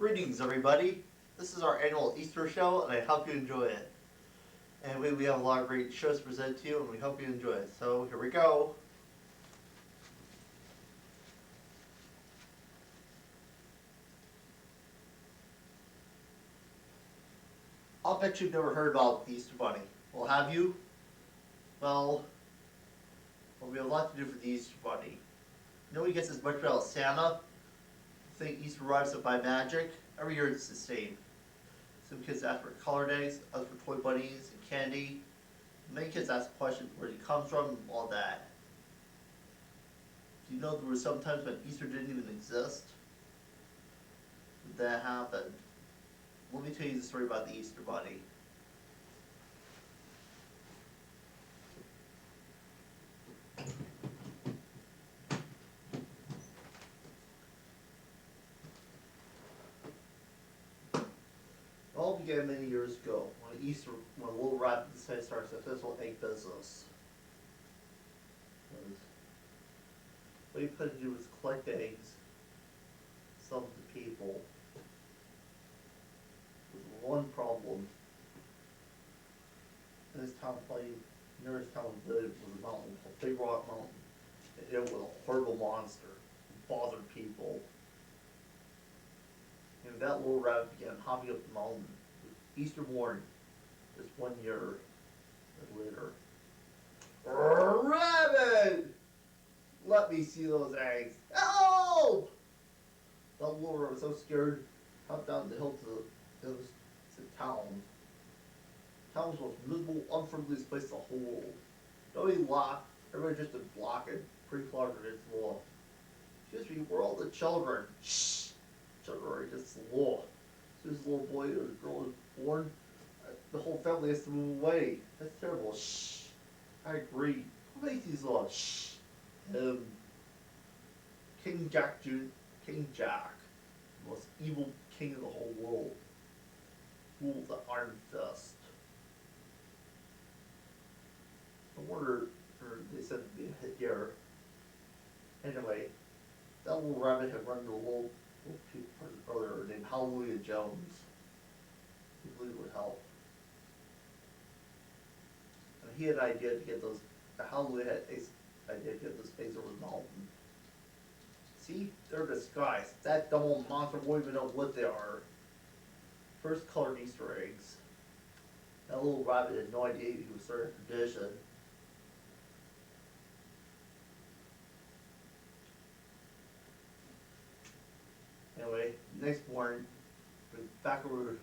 Greetings, everybody. This is our annual Easter show, and I hope you enjoy it. And we have a lot of great shows to present to you, and we hope you enjoy it. So here we go. I'll bet you've never heard about the Easter Bunny. Well, have you? Well, we have a lot to do for the Easter Bunny. Nobody gets as much out of Santa. Think Easter arrives by magic. Every year it's the same. Some kids ask for colored eggs, others for toy bunnies and candy. Many kids ask questions where he comes from and all that. Do you know there were some times when Easter didn't even exist? That happened. Let me tell you the story about the Easter Bunny. It all began many years ago when a little rabbit decided to start a successful egg business. What he planned to do was collect eggs, sell them to people. There was one problem. In his town, nearest town was a mountain called Big Rock Mountain. It was a horrible monster. It bothered people. And that little rabbit began hopping up the mountain. Easter morning, just 1 year later. Rabbit! Let me see those eggs. Help! The little rabbit was so scared, hopped down the hill to town. Town was the most miserable, unfriendliest place in the whole world. Nobody laughed. Everybody just did block it, pre-cloggered its law. Excuse me, where are all the children? Shh! Children are just law. As soon as a little boy or girl is born, the whole family has to move away. That's terrible. Shh! I agree. Who makes these laws? Shh! King Jack, the most evil king of the whole world, ruled the Iron Fist. No wonder they said it'd be a hit year. Anyway, that little rabbit had run into a little person earlier named Hallelujah Jones. He believed it would help. And he had an idea to get those, Hallelujah had an idea to get those eggs over the mountain. See, they're disguised. That dumb old monster won't even know what they are. First colored Easter eggs. That little rabbit had no idea he was starting a tradition. Anyway, next morning, we're back over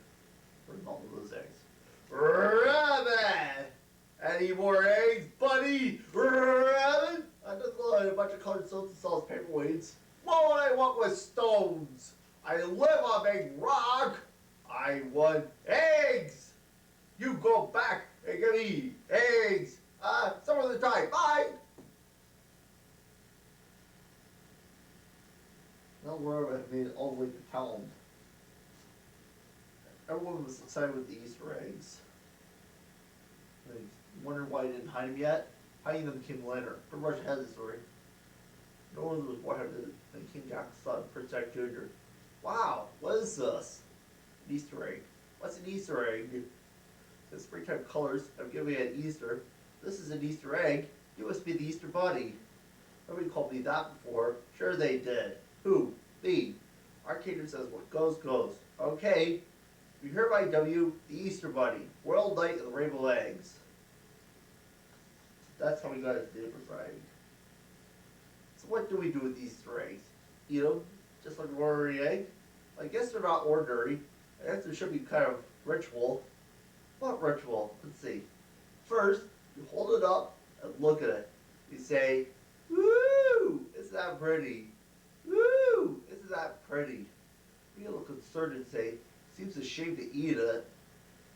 the mountain with those eggs. Rabbit! Any more eggs, buddy? Rabbit? I just loaded a bunch of colored soaps and saw his paperweights. What would I want with stones? I live on Big Rock. I want eggs. You go back and give me eggs. Some other time. Bye. Now wherever I made it all the way to town. Everyone was excited with the Easter eggs. They wondered why he didn't hide them yet. Hiding them came later. Pretty much ahead of the story. No one was more happy than King Jack's son, Prince Jack Jr. Wow, what is this? An Easter egg. What's an Easter egg? The springtime colors have given me an Easter. This is an Easter egg. You must be the Easter Bunny. Nobody called me that before. Sure they did. Who? Me. Our kingdom says what goes, goes. Okay. We hereby W the Easter Bunny, World Knight of the Rainbow Eggs. That's how we got his name right. So what do we do with these Easter eggs? Eat them, just like an ordinary egg? I guess they're not ordinary. I guess there should be kind of ritual. What ritual? Let's see. First, you hold it up and look at it. You say, woo! Isn't that pretty? Woo! Isn't that pretty? You get a little concerned and say, seems a shame to eat it.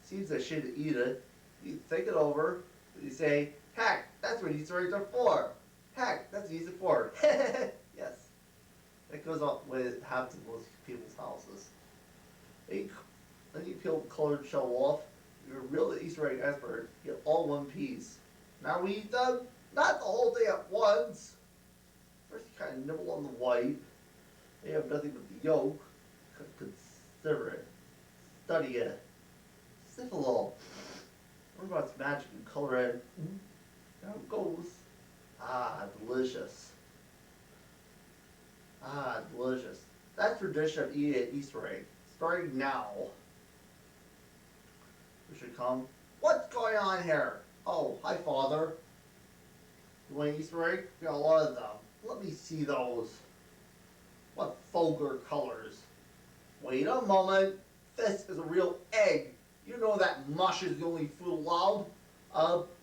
Seems a shame to eat it. You think it over. You say, heck, that's what Easter eggs are for. Heck, that's what Easter for. Yes. That goes on the way it happens in most people's houses. Then you peel the colored shell off. You reel the Easter egg expert. You get all one piece. Now we eat them, not the whole thing at once. First you kind of nibble on the white. You have nothing but the yolk. consider it, study it, sniff a little. Learn about its magic and color it. There it goes. Ah, delicious. Ah, delicious. That tradition of eating an Easter egg, starting now. We should come. What's going on here? Oh, hi, Father. You want an Easter egg? We got a lot of them. Let me see those. What vulgar colors. Wait a moment. This is a real egg. You know that mush is the only food allowed?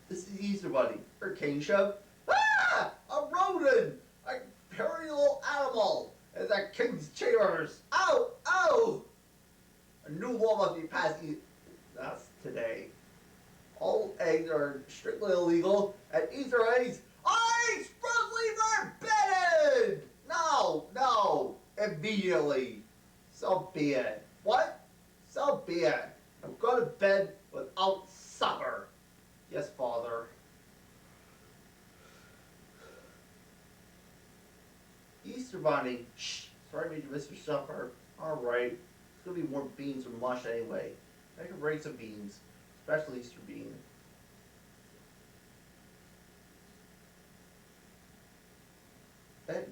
This is Easter Bunny. Or King Chef. Ah! A rodent! A hairy little animal! In the king's chambers! Ow! Ow! A new law must be passed us today. All eggs are strictly illegal, and Easter eggs are expressly forbidden! No! No! Immediately! So be it. What? So be it. I'm going to bed without supper. Yes, Father. Easter Bunny. Shh. Sorry I made you miss your supper. Alright. It's going to be more beans or mush anyway. I can bring some beans. Especially Easter beans. That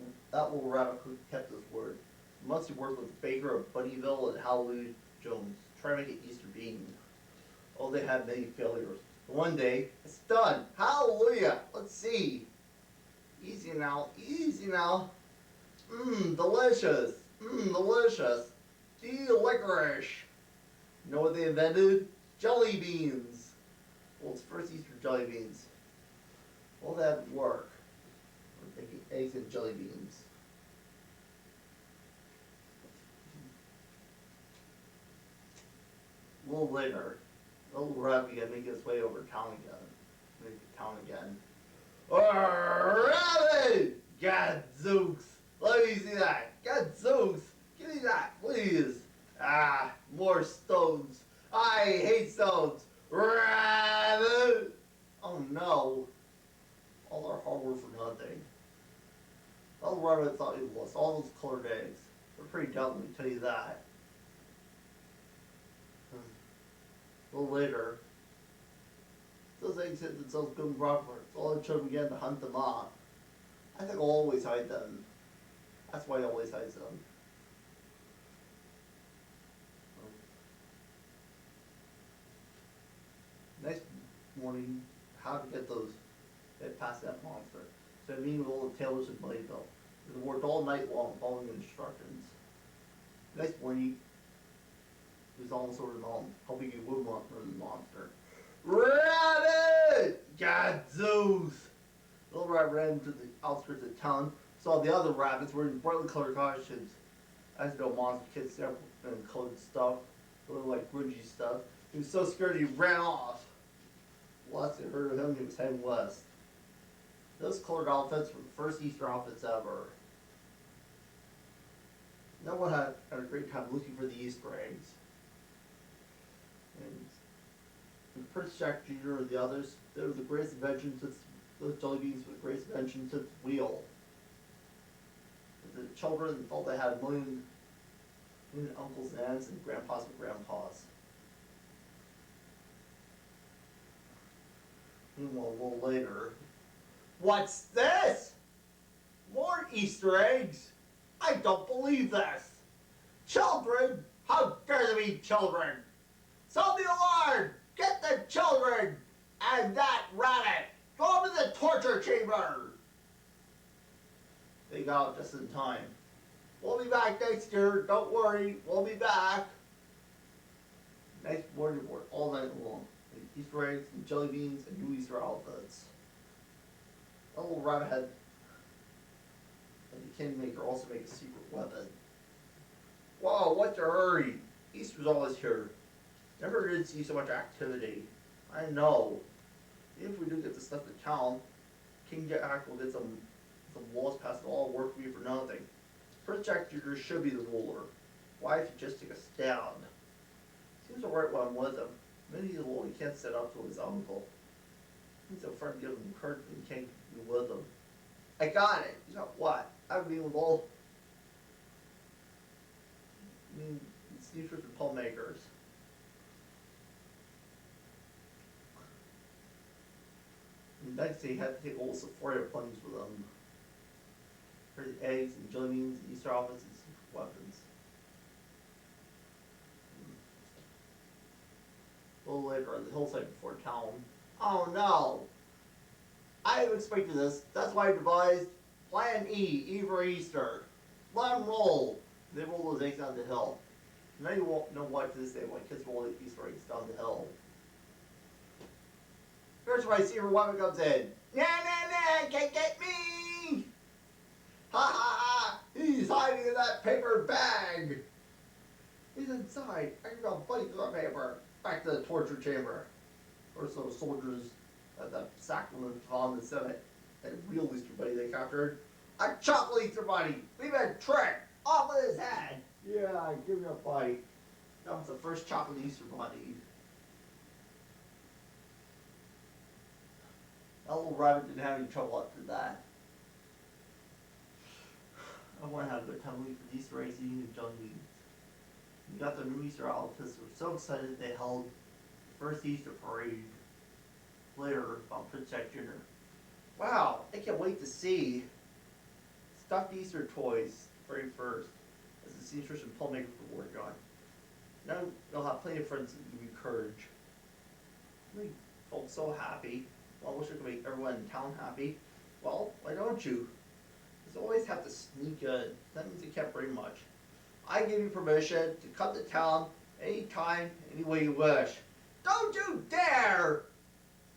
little rabbit who kept his word. Once he worked with the baker of Bunnyville and Hallelujah Jones. Try to make it Easter bean. Oh, they had many failures. But one day, it's done. Hallelujah. Let's see. Easy now. Easy now. Mmm, delicious. Mmm, delicious. Licorice. You know what they invented? Jelly beans. Well, it's first Easter jelly beans. All that work. We're making eggs and jelly beans. A little later, the little rabbit began making his way over town again. Oh, rabbit! Gadzooks! Let me see that! Gadzooks! Give me that, please! Ah, more stones! I hate stones! Rabbit! Oh no! All our hard work for nothing. The little rabbit thought he lost all those colored eggs. They're pretty dumb, let me tell you that. A little later, those eggs hit themselves good and proper, so all the children began to hunt them up. I think I'll always hide them. That's why I always hide them. Next morning, how to get past that monster. So I mean with all the tailors in Playville. They worked all night long following the instructions. Next morning, he was almost over home, hoping he would run from the monster. Rabbit! Gadzooks! Little rabbit ran to the outskirts of town, saw the other rabbits wearing brightly colored costumes. As you know, monster kids there in colored stuff, a little like grungy stuff. He was so scared he ran off. Once they heard of him, he was heading west. Those colored outfits were the first Easter outfits ever. No one had a great time looking for the Easter eggs. And Prince Jack Jr. and the others, they were the greatest invention since those jelly beans were the greatest invention since wheel. The children thought they had a million uncles and aunts and grandpas and grandpas. Meanwhile, a little later, what's this? More Easter eggs? I don't believe this. Children? How dare there be children? Sound the alarm! Get the children and that rabbit! Go to the torture chamber! They got out just in time. We'll be back next year. Don't worry. We'll be back. Next morning, we worked all night long. Easter eggs and jelly beans and new Easter outfits. A little rabbit head and the candy maker also make a secret weapon. Whoa, what's your hurry? Easter's always here. Never did see so much activity. I know. Even if we do get the stuff to town, King Jack will get some laws passed that all work for you for nothing. Prince Jack Jr. should be the ruler. Why if you just take a stand? Seems alright when I'm with him. Maybe he's old, he can't sit up to his uncle. He's so far to give him encouragement, he can't be with him. I got it. You got what? I mean with all... I mean, it's usually pull makers. And next they had to take old Sephora bunnies with them. For the eggs and jelly beans and Easter outfits and secret weapons. A little later on the hillside before town. Oh no! I expected this. That's why I devised Plan E, E for Easter. Let them roll. They roll those eggs down the hill. Now you won't know why to this day when kids roll the Easter eggs down the hill. Here's where I see her woman comes in. Nah, nah, nah, can't get me! Ha ha ha! He's hiding in that paper bag! He's inside. I can go buddy through the paper. Back to the torture chamber. First those soldiers at the sacrament on the Senate. That real Easter bunny they captured. A chocolate Easter bunny! We've been tricked! Off with his head! Yeah, give me a bite. That was the first chocolate Easter bunny. That little rabbit didn't have any trouble after that. I want to have a good time waiting for Easter eggs eating the jelly beans. We got their new Easter outfits. They were so excited they held the first Easter parade later on Prince Jack Jr. Wow, I can't wait to see stuffed Easter toys very first. As the seamstress and pull makers were working on. Now you'll have plenty of friends that give you courage. I felt so happy. Well, I wish I could make everyone in town happy. Well, why don't you? You always have to sneak in. That means you can't bring much. I give you permission to come to town anytime, any way you wish. Don't you dare!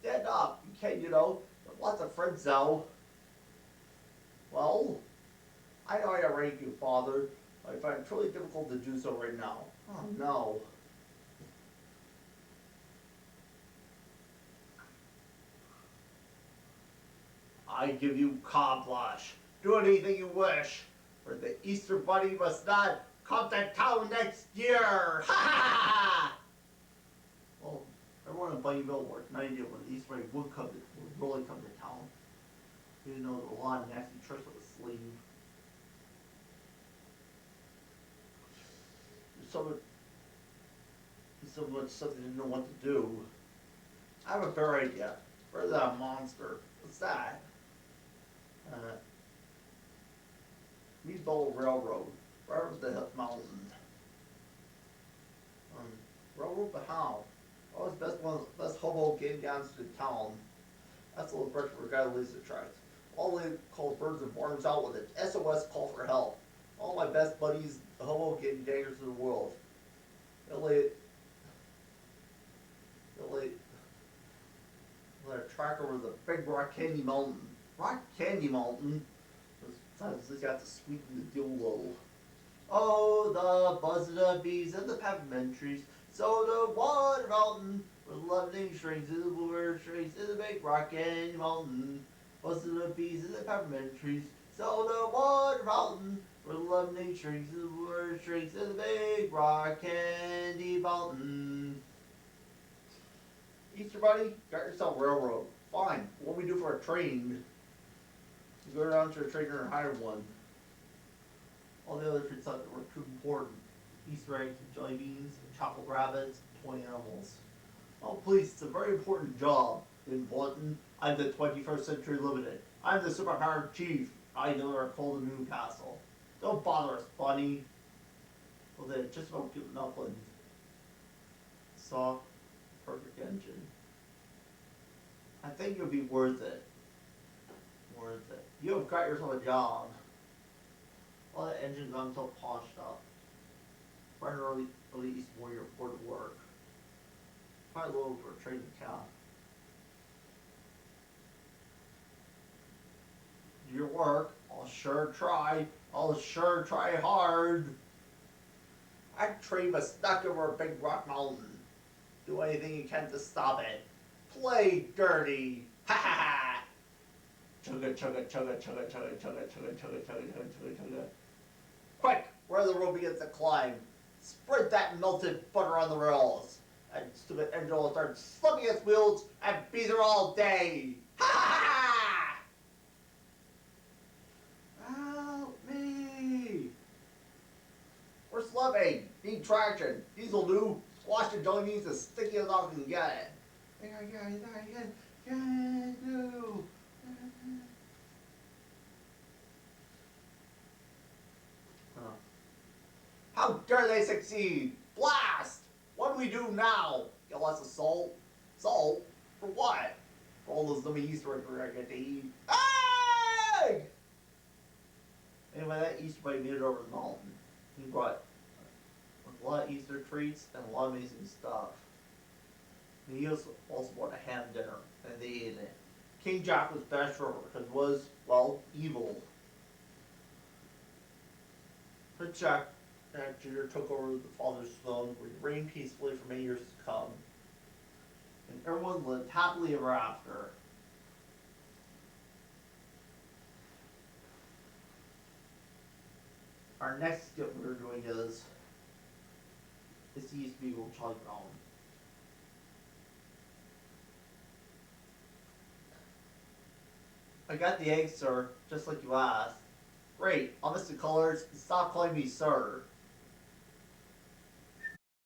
Stand up. You can, you know. But lots of friends though. Well, I know I rank you, Father. I find it truly difficult to do so right now. Oh no. I give you carte blanche. Do anything you wish, for the Easter Bunny must not come to town next year. Ha ha ha! Well, everyone in Bunnyville worked an idea when the Easter Bunny would really come to town. Even though there were a lot of nasty tricks up his sleeve. There's so much stuff they didn't know what to do. I have a better idea. Where's that monster? What's that? Meatball Railroad. Where's the mountain? Railroad, but how? Oh, it's best hobo getting down to the town. That's a little brush for a guy who leaves the tracks. All they call birds and worms out with it. SOS call for help. All my best buddies, the hobo getting daggers to the world. Let a track over the big rock candy mountain. Rock candy mountain? Sometimes they got to sweeten the deal a little. Oh, the buzz of the bees and the peppermint trees. So the water fountain with loving strings and the bluebird strings in the big rock candy mountain. Buzz of the bees and the peppermint trees. So the water fountain with loving strings and the bluebird strings in the big rock candy mountain. Easter Bunny, got yourself a railroad. Fine. What do we do for a train? You go down to a trainer and hire one. All the other treats thought were too important. Easter eggs and jelly beans and chocolate rabbits and toy animals. Oh please, it's a very important job. Important. I'm the 21st Century Limited. I'm the superpowered chief. I deliver coal to Newcastle. Don't bother us, Bunny. Well then, just about giving up on soft, perfect engine. I think it'll be worth it. Worth it. You have got yourself a job. All the engines aren't so polished up. Find an early East warrior report to work. Probably low for a training camp. Do your work. I'll sure try. I'll sure try hard. I train was stuck over a big rock mountain. Do anything you can to stop it. Play dirty. Ha ha ha. Chugga chugga chugga chugga chugga chugga chugga chugga chugga chugga chugga. Quick, where the rope begins to climb. Spread that melted butter on the rails. And stupid engine will start slipping its wheels and be there all day. Ha ha ha! Help me! We're slipping. Need traction. Diesel do. Squash the jelly beans as sticky as I can get it. Can do. Huh. How dare they succeed? Blast! What do we do now? Get lots of salt? Salt? For what? For all those dummy Easter eggs we're gonna get to eat. Egg! Anyway, that Easter bunny made it over the mountain. He brought a lot of Easter treats and a lot of amazing stuff. He also brought a ham dinner, and they ate it. King Jack was best for because it was, well, evil. But Jack Jr. took over the father's throne, where he reigned peacefully for many years to come. And everyone lived happily ever after. Our next skit we're doing is the East Beagle Charlie Brown. I got the egg, sir, just like you asked. Great, I'll miss the colors and stop calling me sir.